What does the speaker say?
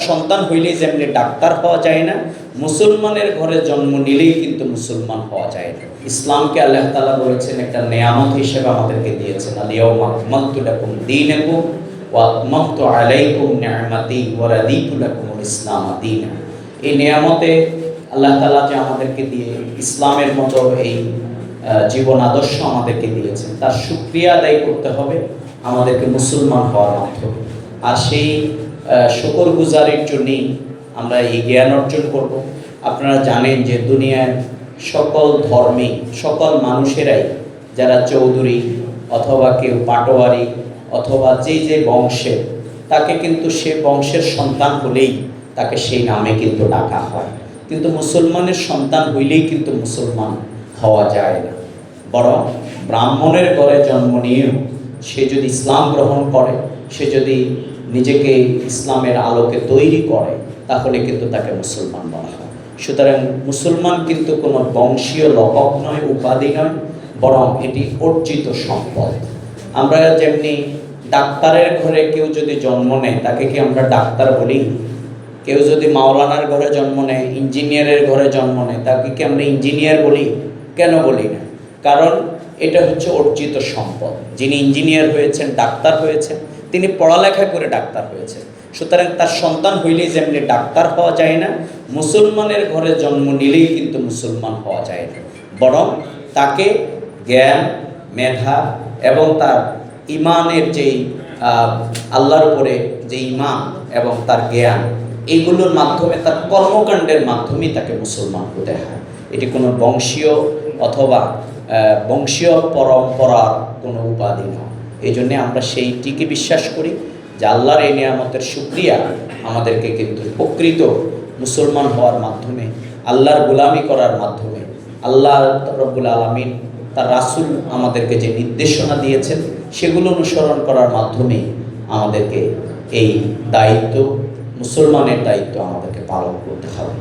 সন্তান হইলেই যেমনি ডাক্তার হওয়া যায় না, মুসলমানের ঘরে জন্ম নিলেই কিন্তু মুসলমান হওয়া যায় না। ইসলামকে আল্লাহ তাআলা বলেছেন একটা নেয়ামত হিসেবে আমাদেরকে দিয়েছেন, আল-ইয়াওমা আকমালতু লাকুম দীনাকুম ওয়া আতমামতু আলাইকুম নি'মাতি ওয়া রাদিতু লাকুমুল ইসলাম দীনা। এই নেয়ামতে আল্লাহ তাআলা যে আমাদেরকে দিয়ে ইসলামের মতো এই জীবন আদর্শ আমাদেরকে দিয়েছেন, তার শুকরিয়া আদায় করতে হবে আমাদেরকে মুসলমান হওয়ার মাধ্যমে। আর সেই শুকরগুজারির জন্যই আমরা এই জ্ঞান অর্জন করব। আপনারা জানেন যে দুনিয়ার সকল ধর্মে সকল মানুষেরাই, যারা চৌধুরী অথবা কেউ পাটোয়ারি অথবা যে বংশের, তাকে কিন্তু সে বংশের সন্তান হলেই তাকে সেই নামে কিন্তু ডাকা হয়। কিন্তু মুসলমানের সন্তান হইলেই কিন্তু মুসলমান হওয়া যায় না, বরং ব্রাহ্মণের ঘরে জন্ম নিয়েও সে যদি ইসলাম গ্রহণ করে, সে যদি নিজেকে ইসলামের আলোকে তৈরি করে, তাহলে কিন্তু তাকে মুসলমান বলা হয়। সুতরাং মুসলমান কিন্তু কোনো বংশীয় লকব নয়, উপাধি নয়, বরং এটি অর্জিত সম্পদ। আমরা যেমনি ডাক্তারের ঘরে কেউ যদি জন্ম নেয়, তাকে কি আমরা ডাক্তার বলি? কেউ যদি মাওলানার ঘরে জন্ম নেয়, ইঞ্জিনিয়ারের ঘরে জন্ম নেয়, তাকে কি আমরা ইঞ্জিনিয়ার বলি? কেন বলি না? কারণ এটা হচ্ছে অর্জিত সম্পদ। যিনি ইঞ্জিনিয়ার হয়েছেন, ডাক্তার হয়েছেন, তিনি পড়ালেখা করে ডাক্তার হয়েছেন। সুতরাং তার সন্তান হইলেই যেমনি ডাক্তার হওয়া যায় না, মুসলমানের ঘরে জন্ম নিলেই কিন্তু মুসলমান হওয়া যায় না, বরং তাকে জ্ঞান, মেধা এবং তার ইমানের যেই আল্লাহর উপরে যে ইমান এবং তার জ্ঞান, এইগুলোর মাধ্যমে, তার কর্মকাণ্ডের মাধ্যমেই তাকে মুসলমান হতে হয়। এটি কোনো বংশীয় অথবা বংশীয় পরম্পরার কোনো উপাধি নয়। এই জন্যে আমরা সেইটিকে বিশ্বাস করি যে আল্লাহর এই নিয়ামতের শুকরিয়া আমাদেরকে কিন্তু প্রকৃত মুসলমান হওয়ার মাধ্যমে, আল্লাহর গোলামি করার মাধ্যমে, আল্লাহ রব্বুল আলামিন তার রাসূল আমাদেরকে যে নির্দেশনা দিয়েছেন সেগুলো অনুসরণ করার মাধ্যমে আমাদেরকে এই দায়িত্ব, মুসলমানের দায়িত্ব আমাদেরকে পালন করতে হবে।